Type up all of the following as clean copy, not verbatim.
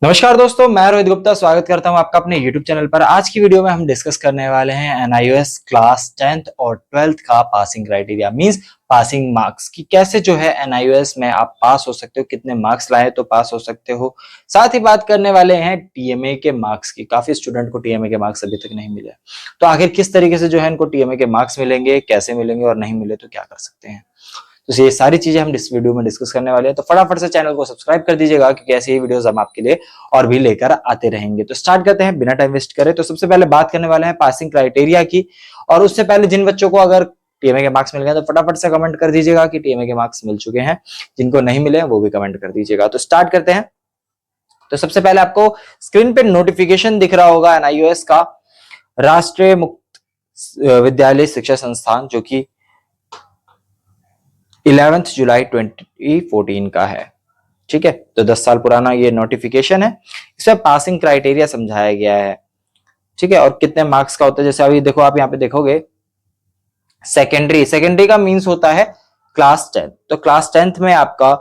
नमस्कार दोस्तों, मैं रोहित गुप्ता स्वागत करता हूं आपका अपने YouTube चैनल पर। आज की वीडियो में हम डिस्कस करने वाले हैं एनआईओएस क्लास 10th और 12th का passing criteria means passing marks की कैसे जो है एनआईओएस में आप पास हो सकते हो, कितने मार्क्स लाए तो पास हो सकते हो। साथ ही बात करने वाले हैं टीएमए के मार्क्स की। काफी स्टूडेंट को टीएमए के मार्क्स अभी तक नहीं मिले, तो आखिर किस तरीके से जो है इनको टीएमए के मार्क्स मिलेंगे, कैसे मिलेंगे और नहीं मिले तो क्या कर सकते हैं। तो ये सारी चीजें हम इस वीडियो में डिस्कस करने वाले हैं। तो फटाफट से चैनल को सब्सक्राइब कर दीजिएगा क्योंकि ऐसे ही वीडियोस हम आपके लिए और भी लेकर आते रहेंगे। तो स्टार्ट करते हैं बिना टाइम वेस्ट करे। तो सबसे पहले बात करने वाले हैं पासिंग क्राइटेरिया की। और उससे पहले जिन बच्चों को अगर टीएमए के मार्क्स मिल गए तो फटाफट से कमेंट कर दीजिएगा कि टीएमए के मार्क्स मिल चुके हैं। जिनको नहीं मिले वो भी कमेंट कर दीजिएगा। तो स्टार्ट करते हैं। तो सबसे पहले आपको स्क्रीन पे नोटिफिकेशन दिख रहा होगा एनआईओएस का, राष्ट्रीय मुक्त विद्यालय शिक्षा संस्थान, जो कि 11 जुलाई 2014 का है। ठीक है, तो 10 साल पुराना ये नोटिफिकेशन है। इसमें पासिंग क्राइटेरिया समझाया गया है। ठीक है, और कितने मार्क्स का होता है, जैसे अभी देखो, आप यहाँ पे देखोगे सेकेंडरी का मींस होता है क्लास 10। तो क्लास 10th में आपका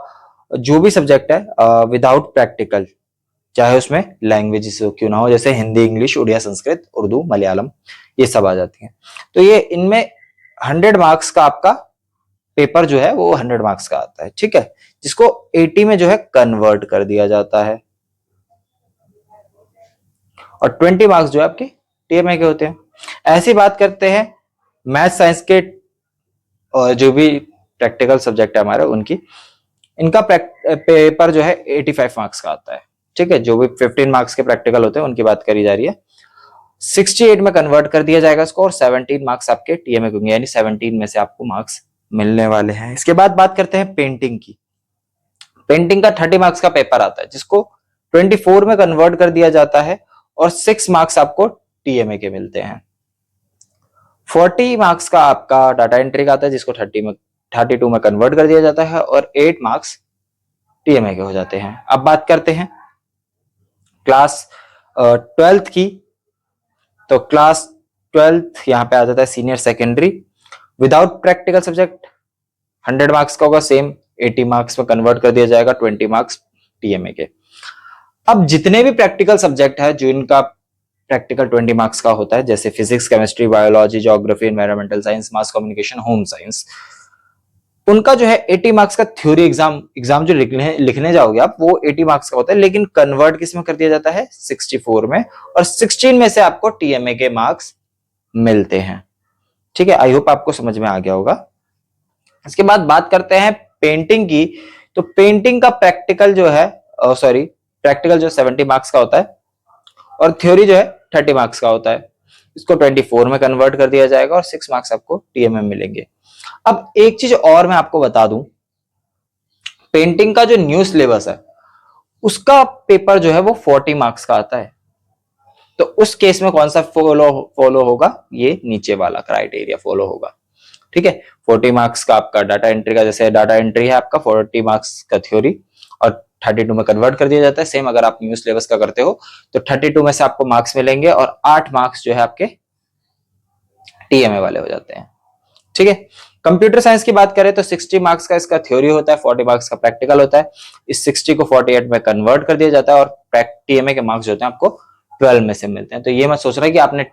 जो भी सब्जेक्ट है विदाउट प्रैक्टिकल, चाहे उसमें लैंग्वेज क्यों ना हो, जैसे हिंदी, इंग्लिश, उड़िया, संस्कृत, उर्दू, मलयालम, ये सब आ जाती हैं। तो ये इनमें 100 मार्क्स का आपका पेपर जो है वो 100 मार्क्स का आता है। ठीक है, जिसको 80 में जो है कन्वर्ट कर दिया जाता है और 20 मार्क्स जो है आपके टीएमए के होते हैं। ऐसी बात करते हैं मैथ साइंस के और जो भी प्रैक्टिकल सब्जेक्ट है हमारे उनकी, इनका पेपर जो है 85 मार्क्स का आता है। ठीक है, जो भी 15 मार्क्स के प्रैक्टिकल होते हैं उनकी बात करी जा रही है। 68 में कन्वर्ट कर दिया जाएगा इसको और 17 मार्क्स आपके टीएमए के होंगे, यानी 17 में से आपको मार्क्स मिलने वाले हैं। इसके बाद बात करते हैं पेंटिंग की। पेंटिंग का 30 मार्क्स का पेपर आता है जिसको 24 में कन्वर्ट कर दिया जाता है और 6 मार्क्स आपको टीएमए के मिलते हैं। 40 मार्क्स का आपका डाटा एंट्री का आता है जिसको 32 में कन्वर्ट कर दिया जाता है और 8 मार्क्स टीएमए के हो जाते हैं। अब बात करते हैं क्लास 12th की। तो क्लास 12th यहाँ पे आ जाता है senior secondary, without practical subject 100 marks का होगा, सेम 80 मार्क्स में कन्वर्ट कर दिया जाएगा, 20 मार्क्स टीएमए के। अब जितने भी प्रैक्टिकल सब्जेक्ट है जो इनका प्रैक्टिकल 20 मार्क्स का होता है, जैसे physics, chemistry, biology, geography, environmental science, mass communication, home science, उनका जो है 80 मार्क्स का थ्योरी एग्जाम जो लिखने जाओगे आप, वो 80 मार्क्स का होता है, लेकिन कन्वर्ट किस में कर दिया जाता है, 64 में, और 16 में से आपको टीएमए के मार्क्स मिलते हैं। ठीक है, आई होप आपको समझ में आ गया होगा। इसके बाद बात करते हैं पेंटिंग की। तो पेंटिंग का प्रैक्टिकल जो है प्रैक्टिकल जो 70 मार्क्स का होता है और थ्योरी जो है 30 मार्क्स का होता है। इसको 24 में कन्वर्ट कर दिया जाएगा और 6 मार्क्स आपको टीएमए मिलेंगे। अब एक चीज और मैं आपको बता दूं, पेंटिंग का जो न्यू सिलेबस है उसका पेपर जो है वो 40 मार्क्स का आता है। तो उस केस में कौन सा फॉलो होगा, ये नीचे वाला क्राइटेरिया फॉलो होगा। ठीक है, 40 मार्क्स का आपका डाटा एंट्री का, जैसे डाटा एंट्री है आपका 40 मार्क्स का थ्योरी और 32 में कन्वर्ट कर दिया जाता है। सेम अगर आप न्यू सिलेबस का करते हो तो 32 में से आपको मार्क्स मिलेंगे और 8 मार्क्स जो है आपके टीएमए वाले हो जाते हैं। ठीक है, कंप्यूटर साइंस की बात करें तो 60 मार्क्स का इसका थ्योरी होता है, 40 मार्क्स का प्रैक्टिकल होता है। इस 60 को 48 में कन्वर्ट कर दिया जाता है और टीएमए के मार्क्स जो होते हैं आपको 12 में से मिलते हैं। तो ये मत सोच रहा है कि आपने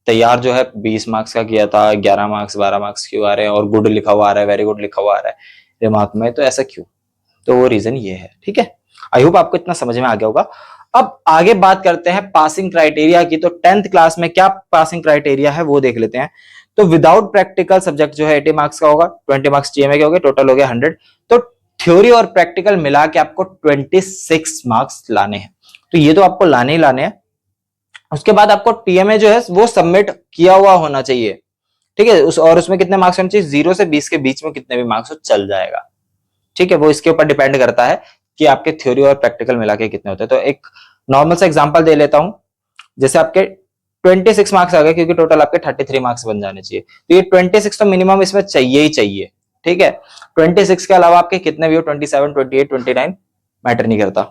तैयार जो है 20 मार्क्स का किया था, 11 मार्क्स 12 मार्क्स क्यों आ रहे हैं और गुड लिखा हुआ आ रहा है, वेरी गुड लिखा हुआ आ रहा है रिमार्क में, तो ऐसा क्यों? तो वो रीजन ये है। ठीक है, आई होप आपको इतना समझ में आ गया होगा। अब आगे बात करते हैं पासिंग क्राइटेरिया की। तो 10th क्लास में क्या पासिंग क्राइटेरिया है वो देख लेते हैं। तो विदाउट प्रैक्टिकल सब्जेक्ट जो है 80 मार्क्स का होगा, 20 मार्क्स टीएमए के हो गए, टोटल हो गया 100। तो थ्योरी और प्रैक्टिकल मिला के आपको 26 मार्क्स लाने हैं। तो ये तो आपको लाने ही लाने हैं। उसके बाद आपको टीएमए जो है वो सबमिट किया हुआ होना चाहिए। ठीक है, उसमें कितने मार्क्स होने चाहिए, 0 से 20 के बीच में कितने भी मार्क्स हो चल जाएगा। ठीक है, वो इसके ऊपर डिपेंड करता है कि आपके थ्योरी और प्रैक्टिकल मिला के कितने होते हैं। तो एक नॉर्मल सा एग्जांपल दे लेता हूं, जैसे आपके 26 मार्क्स आ गए क्योंकि टोटल आपके 33 मार्क्स बन जाने चाहिए। तो ये 26 तो मिनिमम इसमें चाहिए ही चाहिए। ठीक है, 26 के अलावा आपके कितने भी हो, 27, 28, 29 मैटर नहीं करता।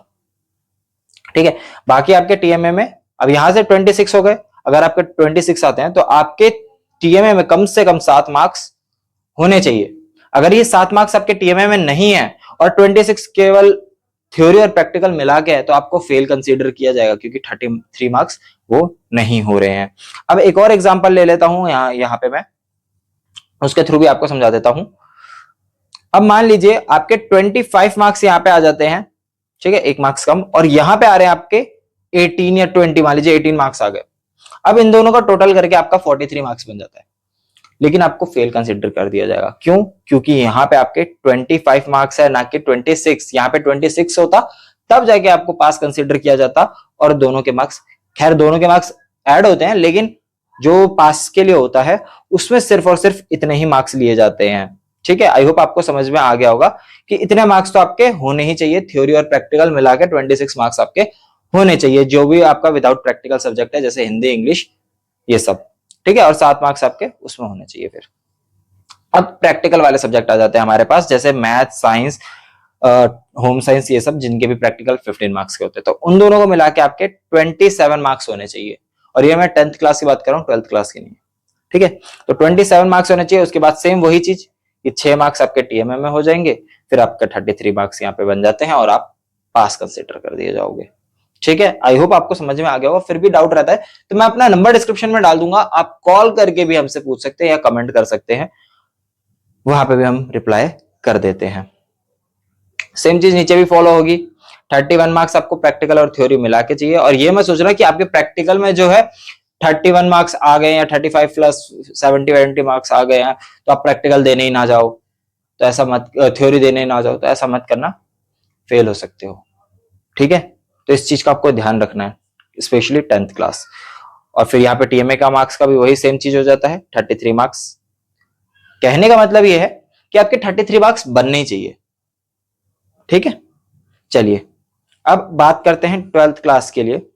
ठीक है, बाकी आपके टीएमए में अब यहां से 26 हो गए, अगर आपके 26 आते हैं तो आपके टीएमए में कम से कम 7 मार्क्स होने चाहिए। अगर ये 7 मार्क्स आपके टीएमए में नहीं है और 26 केवल थ्योरी और प्रैक्टिकल मिला के है तो आपको फेल कंसीडर किया जाएगा, क्योंकि 33 मार्क्स वो नहीं हो रहे हैं। अब एक और एग्जांपल ले लेता हूं, यहाँ पे मैं उसके थ्रू भी आपको समझा देता हूं। अब मान लीजिए आपके 25 मार्क्स यहाँ पे आ जाते हैं, ठीक है, 1 मार्क्स कम, और यहाँ पे आ रहे हैं आपके 18 या 20, मान लीजिए 18 मार्क्स आ गए। अब इन दोनों का टोटल करके आपका 43 मार्क्स बन जाता है, लेकिन आपको फेल कंसिडर कर दिया जाएगा। क्यों? क्योंकि यहाँ पे आपके 25 मार्क्स है, ना कि 26। यहाँ पे 26 होता तब जाके आपको पास कंसिडर किया जाता, और दोनों के मार्क्स, खैर दोनों के मार्क्स ऐड होते हैं, लेकिन जो पास के लिए होता है उसमें सिर्फ और सिर्फ इतने ही मार्क्स लिए जाते हैं। ठीक है, आई होप आपको समझ में आ गया होगा कि इतने मार्क्स तो आपके होने ही चाहिए, थ्योरी और प्रैक्टिकल मिला के 26 मार्क्स आपके होने चाहिए, जो भी आपका विदाउट प्रैक्टिकल सब्जेक्ट है, जैसे हिंदी, इंग्लिश, ये सब। ठीक है, और 7 मार्क्स आपके उसमें होने चाहिए। फिर अब प्रैक्टिकल वाले सब्जेक्ट आ जाते हैं हमारे पास, जैसे मैथ, साइंस, होम साइंस, ये सब, जिनके भी प्रैक्टिकल 15 मार्क्स के होते हैं। तो उन दोनों को मिला के आपके 27 मार्क्स होने चाहिए, और ये मैं 10th क्लास की बात कर रहा हूँ, 12th क्लास की नहीं। ठीक है, तो 27 मार्क्स होने चाहिए। उसके बाद सेम वही चीज, ये 6 मार्क्स आपके टीएमए में हो जाएंगे, फिर आपका 33 मार्क्स यहाँ पे बन जाते हैं, और आप पास कंसिडर कर दिए जाओगे। ठीक है, आई होप आपको समझ में आ गया होगा। फिर भी डाउट रहता है तो मैं अपना नंबर डिस्क्रिप्शन में डाल दूंगा, आप कॉल करके भी हमसे पूछ सकते हैं या कमेंट कर सकते हैं, वहां पे भी हम रिप्लाई कर देते हैं। सेम चीज नीचे भी फॉलो होगी। 31 मार्क्स आपको प्रैक्टिकल और थ्योरी मिला के चाहिए, और ये मैं सोच रहा कि आपके प्रैक्टिकल में जो है 31 मार्क्स आ गए या 35 प्लस 70 मार्क्स आ गए हैं तो आप प्रैक्टिकल देने ही ना जाओ, तो ऐसा मत, थ्योरी देने ही ना जाओ, तो ऐसा मत करना, फेल हो सकते हो। ठीक है, तो इस चीज का आपको ध्यान रखना है, स्पेशली 10th क्लास। और फिर यहाँ पे टीएमए का मार्क्स का भी वही सेम चीज हो जाता है, 33 मार्क्स। कहने का मतलब ये है कि आपके 33 मार्क्स बनने ही चाहिए। ठीक है, चलिए अब बात करते हैं 12th क्लास के लिए।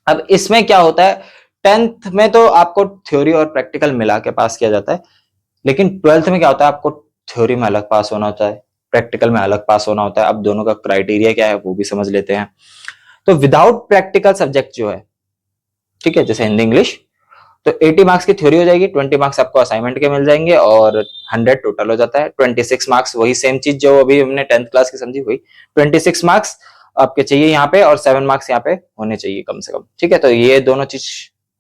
अब इसमें क्या होता है, 10th में तो आपको थ्योरी और प्रैक्टिकल मिला के पास किया जाता है, लेकिन 12th में क्या होता है, आपको थ्योरी में अलग पास होना होता है, प्रैक्टिकल में अलग पास होना होता है। अब दोनों का क्राइटेरिया क्या है वो भी समझ लेते हैं। तो विदाउट प्रैक्टिकल सब्जेक्ट जो है, ठीक है, जैसे हिंदी, इंग्लिश, तो 80 मार्क्स की थ्योरी हो जाएगी, 20 मार्क्स आपको असाइनमेंट के मिल जाएंगे, और 100 टोटल हो जाता है। 26 मार्क्स, वही सेम चीज जो अभी हमने 10th क्लास की समझी, हुई 26 मार्क्स आपके चाहिए यहाँ पे, और 7 मार्क्स यहाँ पे होने चाहिए कम से कम। ठीक है, तो ये दोनों चीज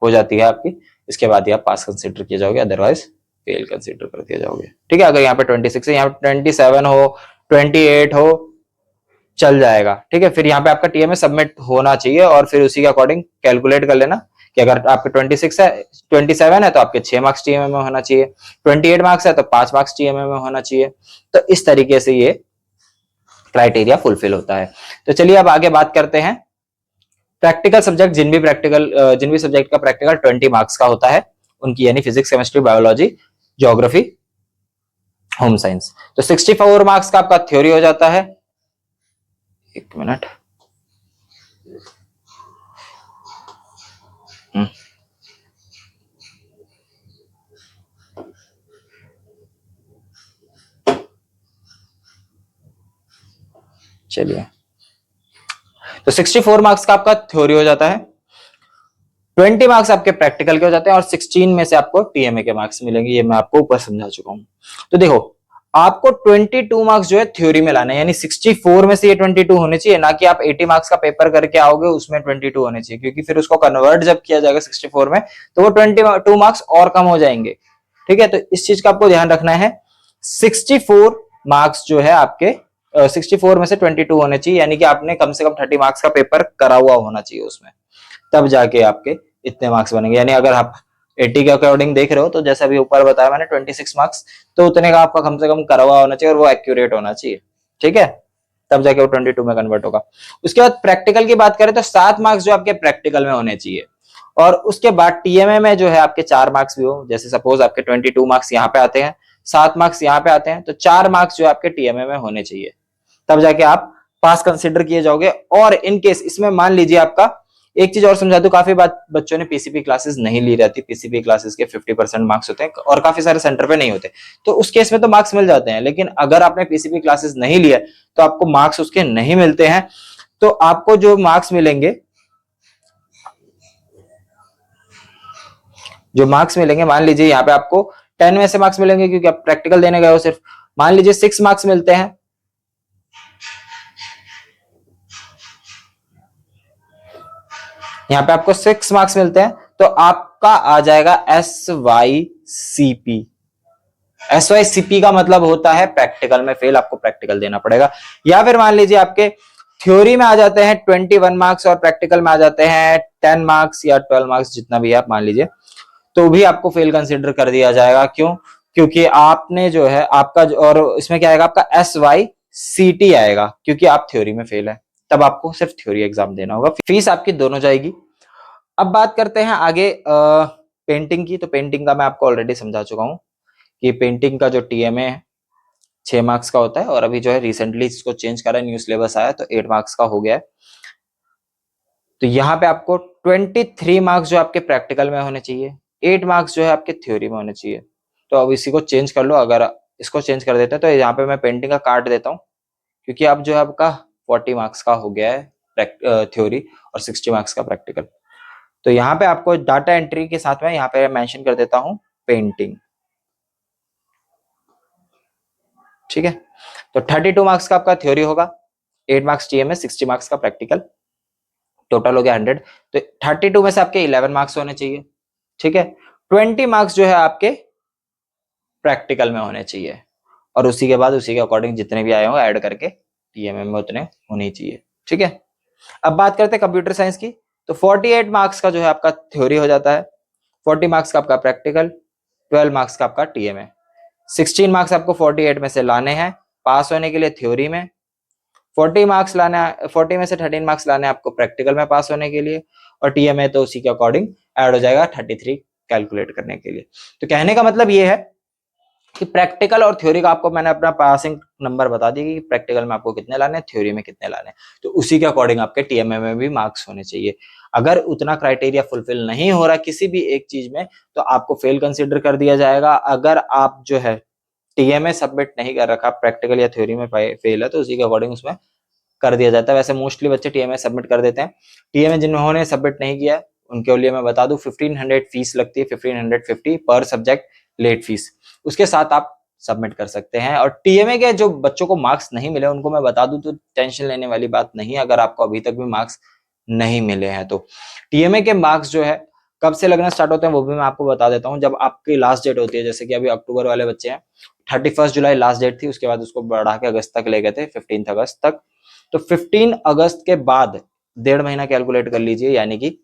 हो जाती है आपकी, इसके बाद ही आप पास कंसिडर किए जाओगे, अदरवाइज फेल कंसिडर कर दिए जाओगे। ठीक है, अगर यहाँ पे 26 है, यहाँ पे 27 हो, 28 हो, चल जाएगा। ठीक है, फिर यहाँ पे आपका टीएमए सबमिट होना चाहिए, और फिर उसी के अकॉर्डिंग कैलकुलेट कर लेना कि अगर आपके 26 है, 27 है, तो आपके 6 मार्क्स टीएमए में होना चाहिए, 28 मार्क्स है तो 5 मार्क्स टीएमए में होना चाहिए। तो इस तरीके से ये क्राइटेरिया फुलफिल होता है। तो चलिए अब आगे बात करते हैं प्रैक्टिकल सब्जेक्ट, जिन भी सब्जेक्ट का प्रैक्टिकल 20 मार्क्स का होता है उनकी, यानी physics, chemistry, biology, geography, home science. तो 64 मार्क्स का आपका थ्योरी हो जाता है। एक मिनट, चलिए, तो 64 मार्क्स का आपका थ्योरी हो जाता है, 20 मार्क्स आपके प्रैक्टिकल के हो जाते हैं, और 16 में से आपको टीएमए के मार्क्स मिलेंगे। ये मैं आपको ऊपर समझा चुका हूं। तो देखो, आपको 22 मार्क्स जो है थ्योरी में लाना है, यानी 64 में से ये 22 होने चाहिए, ना कि आप 80 मार्क्स का पेपर करके आओगे उसमें 22 होने चाहिए, क्योंकि फिर उसको कन्वर्ट जब किया जाएगा 64 में तो वो 22 मार्क्स और कम हो जाएंगे। ठीक है, तो इस चीज का आपको ध्यान रखना है। 64 मार्क्स जो है आपके, 64 में से 22 होने चाहिए, यानी कि आपने कम से कम 30 मार्क्स का पेपर करा हुआ होना चाहिए उसमें, तब जाके आपके इतने मार्क्स बनेंगे। यानी अगर आप 80 के अकॉर्डिंग देख रहे हो, तो जैसा अभी ऊपर बताया मैंने 26 मार्क्स, तो उतने का आपका कम से कम करा हुआ होना चाहिए, और वो एक्यूरेट होना चाहिए। ठीक है, तब जाके वो 22 में कन्वर्ट होगा। उसके बाद प्रैक्टिकल की बात करें तो 7 मार्क्स जो आपके प्रैक्टिकल में होने चाहिए, और उसके बाद टीएमए में जो है आपके 4 मार्क्स भी हो। जैसे सपोज आपके 22 मार्क्स यहाँ पे आते हैं, 7 मार्क्स यहाँ पे आते हैं, तो 4 मार्क्स जो आपके टीएमए में होने चाहिए, तब जाके आप पास कंसिडर किए जाओगे। और इन केस इसमें मान लीजिए आपका, एक चीज और समझा दूं, काफी बात बच्चों ने पीसीपी क्लासेस नहीं ली रहती, पीसीपी क्लासेस के 50% मार्क्स होते हैं, और काफी सारे सेंटर पे नहीं होते, तो उस केस में तो मार्क्स मिल जाते हैं। लेकिन अगर आपने पीसीपी क्लासेस नहीं लिया तो आपको मार्क्स उसके नहीं मिलते हैं। तो आपको जो मार्क्स मिलेंगे, मान लीजिए यहाँ पे आपको 10 में से मार्क्स मिलेंगे, क्योंकि आप प्रैक्टिकल देने गए हो सिर्फ। मान लीजिए 6 मार्क्स मिलते हैं, यहाँ पे आपको 6 मार्क्स मिलते हैं, तो आपका आ जाएगा SYCP। SYCP का मतलब होता है प्रैक्टिकल में फेल, आपको प्रैक्टिकल देना पड़ेगा। या फिर मान लीजिए आपके थ्योरी में आ जाते हैं 21 मार्क्स और प्रैक्टिकल में आ जाते हैं 10 मार्क्स या 12 मार्क्स, जितना भी आप मान लीजिए, तो भी आपको फेल कंसिडर कर दिया जाएगा। क्यों? क्योंकि आपने जो है आपका और इसमें क्या आएगा, आपका SYCT आएगा, क्योंकि आप थ्योरी में फेल है, तब आपको सिर्फ थ्योरी एग्जाम देना होगा। फीस आपकी दोनों जाएगी। अब बात करते हैं आगे पेंटिंग की। तो पेंटिंग का मैं आपको ऑलरेडी समझा चुका हूं कि पेंटिंग का जो TMA है 6 मार्क्स का होता है, और अभी जो है रिसेंटली इसको चेंज करा है, न्यू सिलेबस आया तो 8 मार्क्स का हो गया है। तो यहाँ पे आपको 23 मार्क्स जो आपके प्रैक्टिकल में होने चाहिए, 8 मार्क्स जो है आपके थ्योरी में होने चाहिए। तो अब इसी को चेंज कर लो, अगर इसको चेंज कर देते हैं तो यहाँ पे मैं पेंटिंग का काट देता हूँ, क्योंकि अब जो है आपका 40 मार्क्स का हो गया है थ्योरी और 60 मार्क्स का प्रैक्टिकल। तो यहाँ पे आपको डाटा एंट्री के साथ में यहाँ पे मेंशन कर देता हूँ पेंटिंग, ठीक है। तो 32 मार्क्स का आपका थ्योरी होगा, 8 मार्क्स TMA, 60 मार्क्स का प्रैक्टिकल, टोटल हो गया 100। तो 32 में से आपके 11 मार्क्स होने चाहिए, ठीक है। 20 मार्क्स जो है आपके प्रैक्टिकल में होने चाहिए, और उसी के बाद उसी के अकॉर्डिंग जितने भी आए हो ऐड करके TMA में उतने होने चाहिए, ठीक है। अब बात करते हैं कंप्यूटर साइंस की। तो 48 मार्क्स का जो है आपका थ्योरी हो जाता है, 40 मार्क्स का आपका प्रैक्टिकल, 12 मार्क्स का आपका TMA। 16 मार्क्स आपको 48 में से लाने हैं पास होने के लिए थ्योरी में, 40 मार्क्स लाना, 40 में से 13 मार्क्स लाने आपको प्रैक्टिकल में पास होने के लिए, और TMA तो उसी के अकॉर्डिंग ऐड हो जाएगा 33 कैलकुलेट करने के लिए। तो कहने का मतलब ये है कि प्रैक्टिकल और थ्योरी का आपको मैंने अपना पासिंग नंबर बता दिया कि प्रैक्टिकल में आपको कितने लाने हैं, थ्योरी में कितने लाने हैं, तो उसी के अकॉर्डिंग आपके TMA में भी मार्क्स होने चाहिए। अगर उतना क्राइटेरिया फुलफिल नहीं हो रहा किसी भी एक चीज में, तो आपको फेल कंसिडर कर दिया जाएगा। अगर आप जो है TMA सबमिट नहीं कर रखा, प्रैक्टिकल या थ्योरी में फेल है, तो उसी के अकॉर्डिंग उसमें कर दिया जाता है। वैसे मोस्टली बच्चे TMA सबमिट कर देते हैं। TMA जिन्होंने सबमिट नहीं किया उनके लिए मैं बता दूं 1500 फीस लगती है, 1550 पर सब्जेक्ट लेट फीस, उसके साथ आप सबमिट कर सकते हैं। और TMA के जो बच्चों को मार्क्स नहीं मिले उनको मैं बता दूं तो टेंशन लेने वाली बात नहीं है, अगर आपको अभी तक भी मार्क्स नहीं मिले हैं तो। TMA के मार्क्स जो है कब से लगना स्टार्ट होते हैं वो भी मैं आपको बता देता हूँ। जब आपकी लास्ट डेट होती है, जैसे कि अभी अक्टूबर वाले बच्चे हैं, 31 जुलाई लास्ट डेट थी, उसके बाद उसको बढ़ा के अगस्त तक ले गए थे, 15 अगस्त तक। तो 15 अगस्त के बाद 1.5 महीना कैलकुलेट कर लीजिए, यानी कि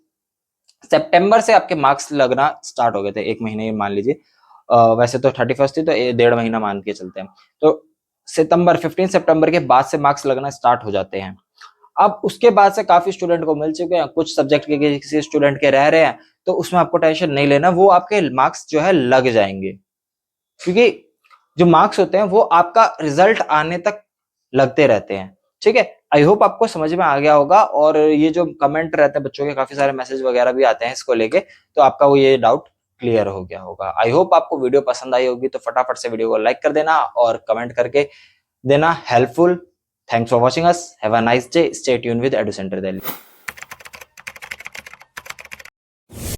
सितंबर से आपके मार्क्स लगना स्टार्ट हो गए थे, 1 महीने मान लीजिए। वैसे तो 31 थी तो 1.5 महीना मान के चलते हैं, तो सितंबर 15 सितंबर के बाद से मार्क्स लगना स्टार्ट हो जाते हैं। अब उसके बाद से काफी स्टूडेंट को मिल चुके हैं, कुछ सब्जेक्ट के किसी स्टूडेंट के रह रहे हैं, तो उसमें आपको टेंशन नहीं लेना, वो आपके मार्क्स जो है लग जाएंगे, क्योंकि जो मार्क्स होते हैं वो आपका रिजल्ट आने तक लगते रहते हैं, ठीक है। आई होप आपको समझ में आ गया होगा, और ये जो कमेंट रहते हैं बच्चों के, काफी सारे मैसेज वगैरह भी आते हैं इसको लेके, तो आपका वो ये डाउट क्लियर हो गया होगा। आई होप आपको वीडियो पसंद आई होगी, तो फटाफट से वीडियो को लाइक कर देना और कमेंट करके देना helpful. Thanks for watching us, have a nice day, stay tuned with edu centre Delhi.